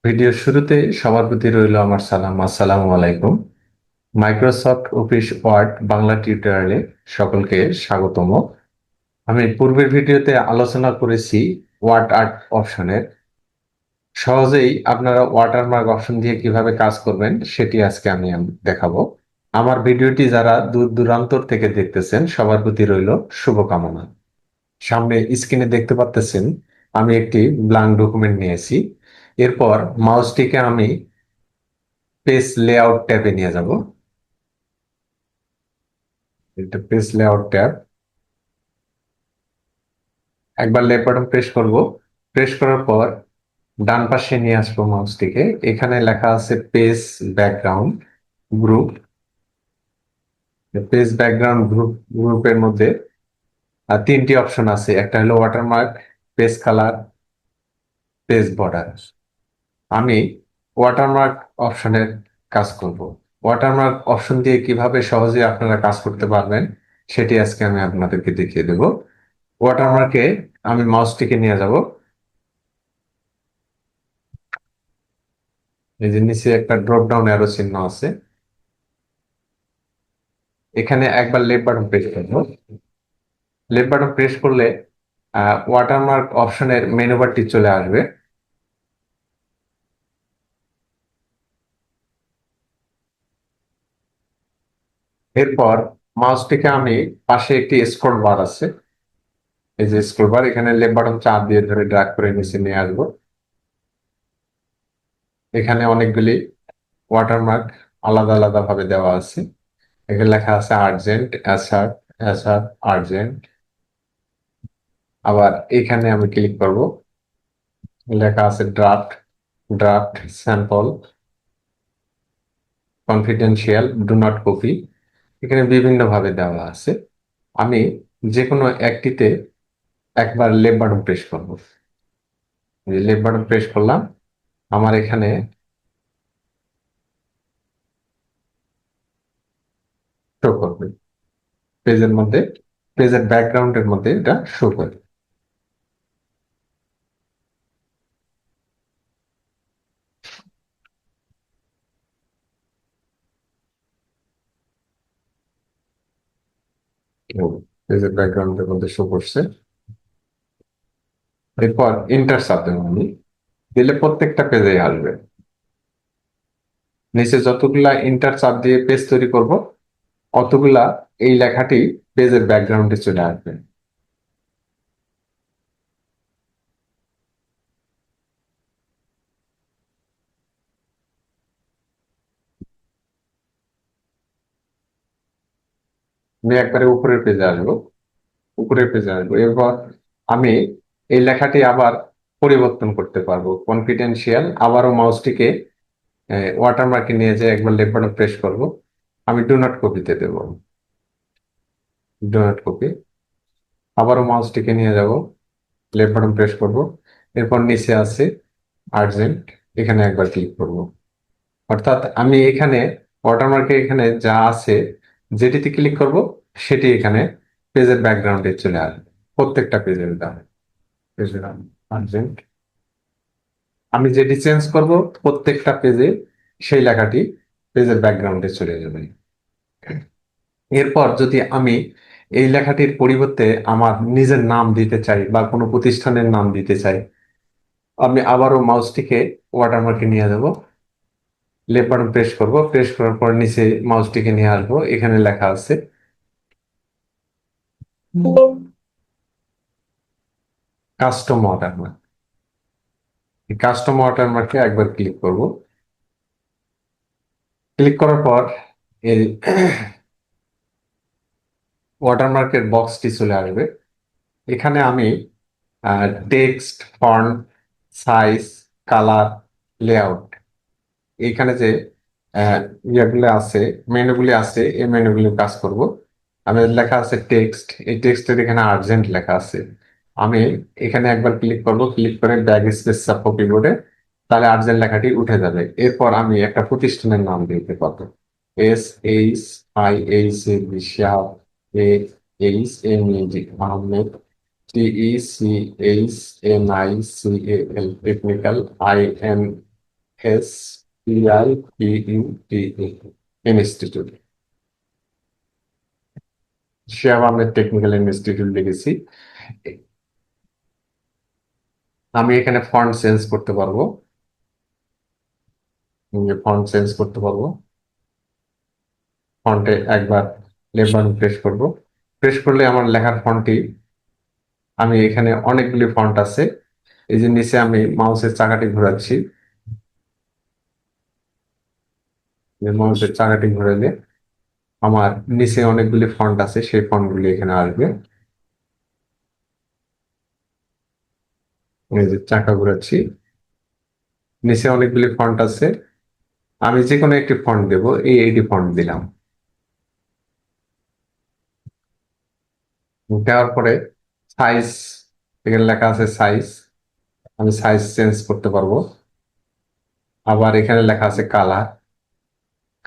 ভিডিওর শুরুতে সবার প্রতি রইল আমার সালাম। আসসালামু আলাইকুম। মাইক্রোসফট অফিস ওয়ার্ড বাংলা টিউটোরিয়ালে সকলকে স্বাগতম। আমি পূর্বের ভিডিওতে আলোচনা করেছি ওয়ার্ড আর্ট অপশনের। সহজেই আপনারা ওয়াটারমার্ক অপশন দিয়ে কিভাবে কাজ করবেন সেটি আজকে আমি দেখাবো। আমার ভিডিওটি যারা দূর দূরান্তর থেকে দেখতেছেন সবার প্রতি রইল শুভকামনা। সামনে স্ক্রিনে দেখতে পাচ্ছেন আমি একটি ব্ল্যাঙ্ক ডকুমেন্ট নিয়েছি। এরপর মাউসটিকে আমি পেজ লেআউট ট্যাবে নিয়ে যাব। এটা পেজ লেআউট ট্যাব। একবার লেফট বাটন প্রেস করব। প্রেস করার পর ডান পাশে নিয়ে আসবো মাউসটিকে। এখানে লেখা আছে page background group. Page background গ্রুপের মধ্যে তিনটি অপশন আছে। একটা হলো watermark, page colour, page border. আমি ওয়াটারমার্ক অপশনের কাজ করব। ওয়াটারমার্ক অপশন দিয়ে কিভাবে সহজে আপনারা কাজ করতে পারবেন সেটি আজকে আমি আপনাদেরকে দেখিয়ে দেব। ওয়াটারমার্কে আমি মাউসটিকে নিয়ে যাব। এই যে নিচে একটা ড্রপ ডাউন অ্যারো চিহ্ন আছে, এখানে একবার লেফট বাটন প্রেস করব। লেফট বাটন প্রেস করলে ওয়াটারমার্ক অপশনের মেনু বারটি চলে আসবে। এরপর মাউসটিকে আমি পাশে একটি স্ক্রল বার আছে, এই যে স্ক্রল বার, এখানে লেফট বাটন চাপ দিয়ে ধরে ড্র্যাগ করে নিচে নিয়ে আসবো। এখানে অনেকগুলি ওয়াটারমার্ক আলাদা আলাদা ভাবে দেওয়া আছে। এখানে লেখা আছে আর্জেন্ট, অ্যাসার্ট, অ্যাসার্ট, আর্জেন্ট। আবার এখানে আমি ক্লিক করব, লেখা আছে draft, draft sample, confidential, do not copy. এখানে বিভিন্ন ভাবে দেওয়া আছে। আমি যে কোনো একটিতে একবার লেফট বাটন প্রেস করব। লেফট বাটন প্রেস করলাম, আমার এখানে শো করবে পেজের মধ্যে, পেজের ব্যাকগ্রাউন্ডের মধ্যে এটা শো করবে। পেজের ব্যাকগ্রাউন্ডের মধ্যে শো করছে। এরপর ইন্টার চাপ দেবো আমি, দিলে প্রত্যেকটা পেজে আসবে। নিচে যতগুলা ইন্টার চাপ দিয়ে পেজ তৈরি করব অতগুলা এই লেখাটি পেজের ব্যাকগ্রাউন্ডে চলে আসবে। আমি একবারে উপরের পেজে আসবো, উপরের পেজে আসবো। এরপর আমি এই লেখাটি আবার পরিবর্তন করতে পারবো। কনফিডেন্সিয়াল, আবারও মাউসটিকে ওয়াটারমার্কে নিয়ে যেয়ে একবার লেফট বাটন প্রেস করব। আমি ডু নট কপিতে দেবো, ডু নট কপি। আবারও মাউসটিকে নিয়ে যাব, লেফট বাটন প্রেস করব। এরপর নিচে আছে আর্জেন্ট, এখানে একবার ক্লিক করব। অর্থাৎ আমি এখানে ওয়াটারমার্কে এখানে যা আছে যেটিতে ক্লিক করব সেটি এখানে পেজের ব্যাকগ্রাউন্ডে চলে আসবে। প্রত্যেকটা পেজের দাম, পেজের আর্জেন্ট। আমি যেটি চেঞ্জ করব প্রত্যেকটা পেজে সেই লেখাটি পেজের ব্যাকগ্রাউন্ডে চলে যাবে। এরপর যদি আমি এই লেখাটির পরিবর্তে আমার নিজের নাম দিতে চাই বা কোনো প্রতিষ্ঠানের নাম দিতে চাই, আমি আবারও মাউসটিকে ওয়াটারমার্কে নিয়ে যাব। লেফট বাটন প্রেস করব, প্রেস করার পর নিচে মাউসটিকে নিয়ে আসবো। এখানে লেখা আছে কাস্টম ওয়াটারমার্ক। এই কাস্টম ওয়াটারমার্কে একবার ক্লিক করব। ক্লিক করার পর এই ওয়াটারমার্কের বক্সটি চলে আসবে। এখানে আমি text, font, size, colour, layout, এইখানে যে ইয়েগুলো আছে, মেনুগুলি আছে, এই মেনুগুলি কাজ করব। আমি লেখা আছে টেক্সট, এই টেক্সটের এখানে আর্জেন্ট লেখা আছে। আমি এখানে একবার ক্লিক করব, ক্লিক করে ব্যাক স্পেস চাপবো কিবোর্ডে, তাহলে আর্জেন্ট লেখাটি উঠে যাবে। এরপর আমি একটা প্রতিষ্ঠানের নাম দিতে পারবো। SHIH Bishal, AHMED Ahmed, TECHNICAL technical, IN এস PIPUTE institute, Shihab Ahmed technical institute লিখেছি। আমি এখানে ফন্ট চেঞ্জ করতে পারবো, ফন্ট চেঞ্জ করতে পারবো। ফন্টে একবার লেফট বাটন প্রেস করব, প্রেস করলে আমার লেখার ফন্টটি, আমি এখানে অনেকগুলি ফন্ট আছে, এই যে নিচে আমি মাউসের চাকাটি ঘোরাচ্ছি, মাউসের চাকাটি ঘোরালে আমার নিচে অনেকগুলি ফন্ট আছে, সেই ফন্টগুলি এখানে আসবে। এই যে চাকা ঘোরাচ্ছি, নিচে অনেকগুলি ফন্ট আছে, আমি যে কোনো একটি ফন্ট দেবো, এই ফন্ট দিলাম। দেওয়ার পরে সাইজ, এখানে লেখা আছে সাইজ, আমি সাইজ চেঞ্জ করতে পারবো। আবার এখানে লেখা আছে কালার,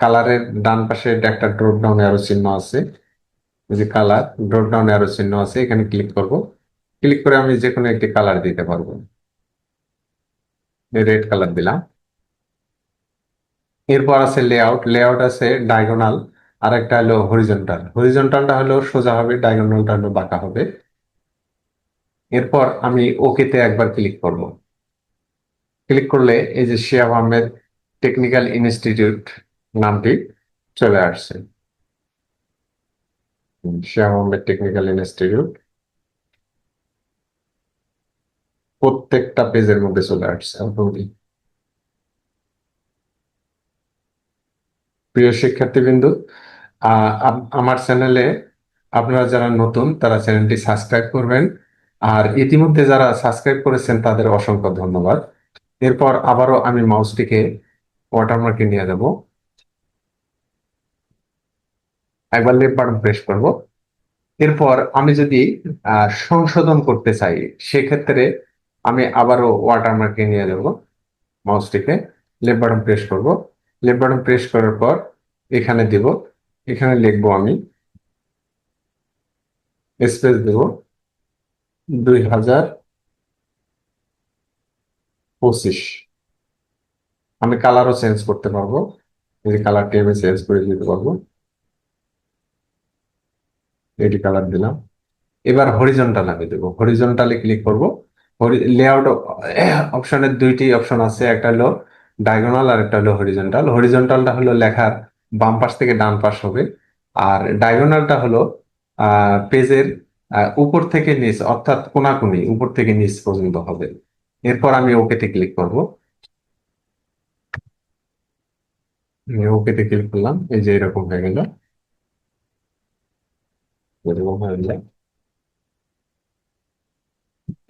কালারের ডান পাশে একটা ড্রপ ডাউন অ্যারো চিহ্ন আছে, এই যে কালার ড্রপ ডাউন অ্যারো চিহ্ন আছে, এখানে ক্লিক করব। ক্লিক করে আমি যে কোনো একটি কালার দিতে পারবো, রেড কালার দিলাম। এরপর আছে লেআউট, লেআউট আছে ডায়াগোনাল, আর একটা হলো হরিজন্টাল। হরিজন্টালটা হলো সোজা হবে, ডায়াগোনালটা হলো বাঁকা হবে। এরপর আমি ওকেতে একবার ক্লিক করব। ক্লিক করলে এই যে শিহাব আহমেদ টেকনিক্যাল ইনস্টিটিউট নামটি চলে আসছে, শিহাব আহমেদ টেকনিক্যাল ইনস্টিটিউট প্রত্যেকটা পেজের মধ্যে চলে আসছে automatic। প্রিয় শিক্ষার্থীবৃন্দ, আমার চ্যানেলে আপনারা যারা নতুন তারা চ্যানেলটি সাবস্ক্রাইব করবেন, আর ইতিমধ্যে যারা সাবস্ক্রাইব করেছেন তাদের অসংখ্য ধন্যবাদ। এরপর আবারও আমি মাউসটিকে ওয়াটারমার্কে নিয়ে যাব, একবার লেফট বাটন প্রেস করব। এরপর আমি যদি সংশোধন করতে চাই, সেক্ষেত্রে আমি আবারও ওয়াটারমার্কে নিয়ে যাব মাউসটিকে, লেফট বাটন প্রেস করব। লেফট বাটন প্রেস করার পর এখানে দিব, এখানে লিখবো আমি, স্পেস দেব 2025। আমি কালারও চেঞ্জ করতে পারবো, এই যে কালারটি আমি চেঞ্জ করে দিতে পারবো, এটি কালার দিলাম। এবার হরিজন্টাল আমি দেবো, হরিজন্টালে ক্লিক করব। লেআউট অপশনের দুইটি অপশন আছে, একটা হলো ডায়াগোনাল আর একটা হলো হরিজন্টাল। হরিজন্টালটা হলো লেখার বাম পাশ থেকে ডান পাশ হবে, আর ডায়াগোনালটা হলো পেজের উপর থেকে নিচ, অর্থাৎ কোনাকুনি উপর থেকে নিচ পর্যন্ত হবে। এরপর আমি ওকেতে ক্লিক করব, ওকেতে ক্লিক করলাম, এই যে এরকম হয়ে গেল, এরকম হয়ে গেল।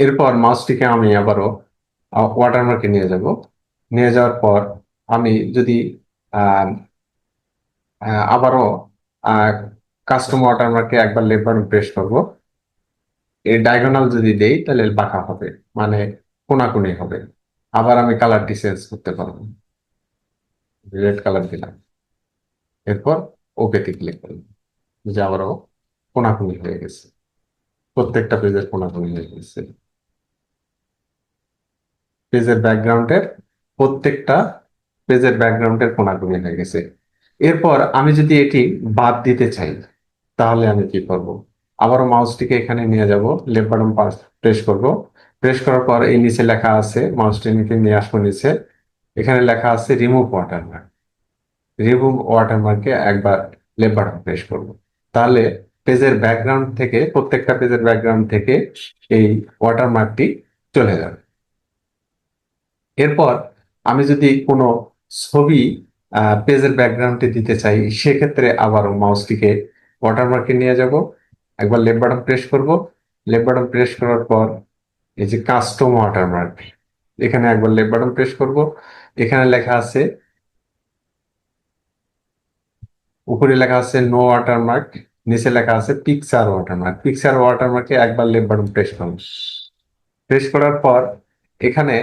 এরপর মাউসটিকে আমি আবারও ওয়াটারমার্কে নিয়ে যাব, নিয়ে যাওয়ার পর আমি যদি আহ, আবারও কাস্টম ওয়াটারমার্কে একবার লেফট বাটন প্রেস করব, এই ডায়াগোনাল যদি দেই তাহলে বাঁকা হবে, মানে কোনাকুনি হবে। আবার আমি কালারটি চেঞ্জ করতে পারবো, রেড কালার দিলাম। এরপর ওকেতে ক্লিক করলাম, যে আবারও কোনাকুনি হয়ে গেছে, প্রত্যেকটা পেজের কোনাকুনি হয়ে গেছে। পেজের ব্যাকগ্রাউন্ডের প্রত্যেকটা পেজের ব্যাকগ্রাউন্ডের কোনাকুনি হয়ে গেছে। এরপর আমি যদি এটি বাদ দিতে চাই তাহলে আমি কি করব? আবারও মাউসটিকে এখানে নিয়ে যাব, লেফট বাটন প্রেস করব। প্রেস করার পর এই নিচে লেখা আছে, মাউসটি নিয়ে আসবো নিচে, এখানে লেখা আছে রিমুভ ওয়াটারমার্ক। রিমুভ ওয়াটারমার্কে একবার লেফট বাটন প্রেস করব। তাহলে পেজের ব্যাকগ্রাউন্ড থেকে, প্রত্যেকটা পেজের ব্যাকগ্রাউন্ড থেকে এই ওয়াটারমার্কটি চলে যাবে। এরপর আমি যদি কোনো ছবি পেজের ব্যাকগ্রাউন্ডে দিতে চাই, সেক্ষেত্রে আবারও মাউসটিকে ওয়াটারমার্কে নিয়ে যাব, একবার লেফট বাটন প্রেস করব। লেফট বাটন প্রেস করার পর এই যে কাস্টম ওয়াটারমার্ক, এখানে একবার লেফট বাটন প্রেস করব। এখানে লেখা আছে, উপরে লেখা আছে নো ওয়াটারমার্ক, নিচে লেখা আছে পিকচার ওয়াটারমার্ক। পিকচার ওয়াটারমার্কে একবার লেফট বাটন প্রেস করব। প্রেস করার পর এখানে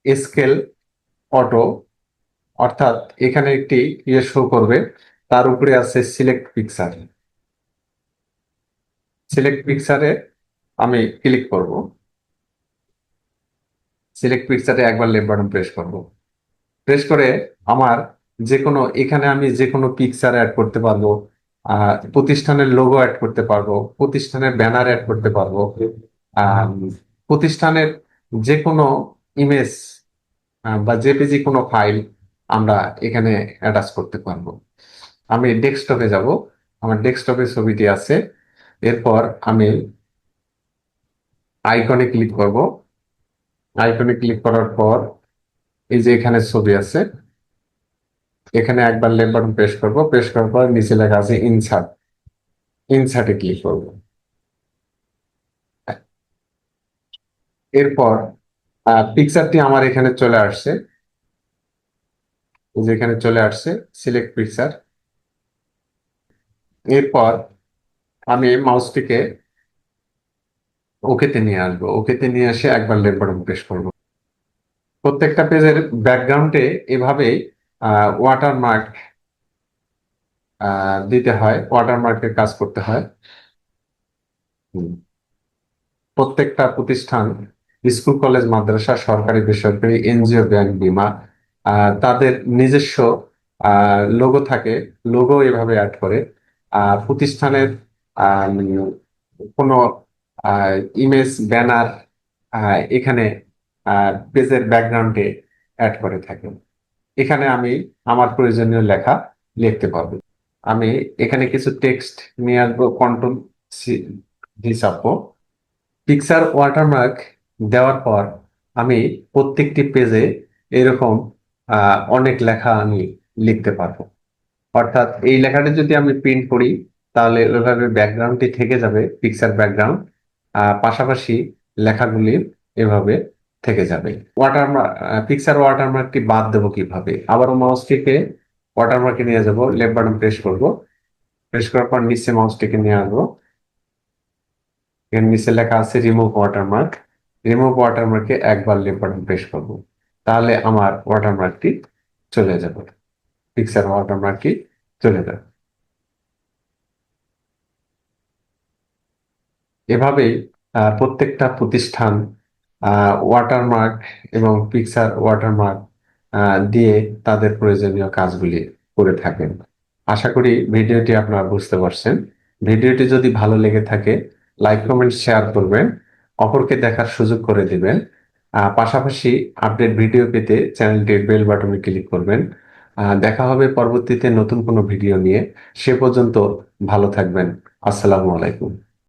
স্কেল অটো, অর্থাৎ এখানে একটি ইয়ে শো করবে, তার উপরে আছে সিলেক্ট পিকচার। সিলেক্ট পিকচারে আমি ক্লিক করব, সিলেক্ট পিকচারে একবার লেফট বাটন প্রেস করব। প্রেস করে আমার যে কোনো এখানে আমি যে কোনো পিকচার অ্যাড করতে পারবো, প্রতিষ্ঠানের লোগো অ্যাড করতে পারবো, প্রতিষ্ঠানের ব্যানার অ্যাড করতে পারবো, আহ, প্রতিষ্ঠানের যে কোনো ইমেজ বা জেপিজি কোনো ফাইল আমরা এখানে অ্যাটাচ করতে পারবো। আমি ডেস্কটপে যাব, আমার ডেস্কটপে ছবিটি আছে। এরপর আমি আইকনে ক্লিক করব। আইকনে ক্লিক করার পর এই যে এখানে ছবি আছে, এখানে একবার লেফট বাটন প্রেস করব, প্রেস করার পর নিচে লেখা আছে ইনসার্ট, ইনসার্টে ক্লিক করব। এরপর পিকচারটি আমার এখানে চলে আসছে, এই যে এখানে চলে আসছে সিলেক্ট পিকচার। এরপর আমি মাউসটিকে ওকেতে নিয়ে আসবো, ওকেতে নিয়ে এসে একবার লেফট বাটন প্রেস করব। প্রত্যেকটা পেজের ব্যাকগ্রাউন্ডে এভাবেই ওয়াটারমার্ক দিতে হয়, ওয়াটারমার্কের কাজ করতে হয়। হুম। প্রত্যেকটা প্রতিষ্ঠান, স্কুল কলেজ মাদ্রাসা সরকারি বেসরকারি এনজিও ব্যাংক বীমা তাদের নিজস্ব লোগো থাকে, লোগো এভাবে অ্যাড করে প্রতিষ্ঠানের আহ, কোনো ইমেজ ব্যানার এখানে পেজের ব্যাকগ্রাউন্ডে অ্যাড করে থাকে। এখানে আমি আমার প্রয়োজনীয় লেখা লিখতে পারবো। আমি এখানে কিছু টেক্সট নিয়ে আসবো, কন্ট্রোল ভি চাপবো। পিকচার ওয়াটারমার্ক দেওয়ার পর আমি প্রত্যেকটি পেজে এরকম অনেক লেখা আমি লিখতে পারবো। অর্থাৎ এই লেখাটা যদি আমি প্রিন্ট করি তাহলে ওইভাবে ব্যাকগ্রাউন্ডটি থেকে যাবে, পিকচার ব্যাকগ্রাউন্ড, পাশাপাশি লেখাগুলি এভাবে থেকে যাবে। ওয়াটারমার্ক, পিকচার ওয়াটারমার্কটি বাদ দেবো কিভাবে? আবারও মাউসটিকে ওয়াটারমার্কে নিয়ে যাব, লেফট বাটন প্রেস করব, প্রেস করার পর নিচে মাউসটিকে নিয়ে আসবো। এর নিচে লেখা আছে রিমুভ ওয়াটারমার্ক, রিমুভ ওয়াটারমার্কে একবার লেফট বাটন প্রেস করব, তাহলে আমার ওয়াটারমার্কটি চলে যাবে, পিকচার ওয়াটারমার্কটি চলে যাবে। এভাবেই প্রত্যেকটা প্রতিষ্ঠান ওয়াটারমার্ক এবং পিকচার ওয়াটারমার্ক দিয়ে তাদের প্রয়োজনীয় কাজগুলি করে থাকেন। আশা করি ভিডিওটি আপনারা বুঝতে পারছেন। ভিডিওটি যদি ভালো লেগে থাকে লাইক কমেন্ট শেয়ার করবেন, অপরকে দেখার সুযোগ করে দিবেন। পাশাপাশি আপডেট ভিডিও পেতে চ্যানেলটির বেল বাটনে ক্লিক করবেন। দেখা হবে পরবর্তীতে নতুন কোনো ভিডিও নিয়ে। সে পর্যন্ত ভালো থাকবেন। আসসালামু আলাইকুম।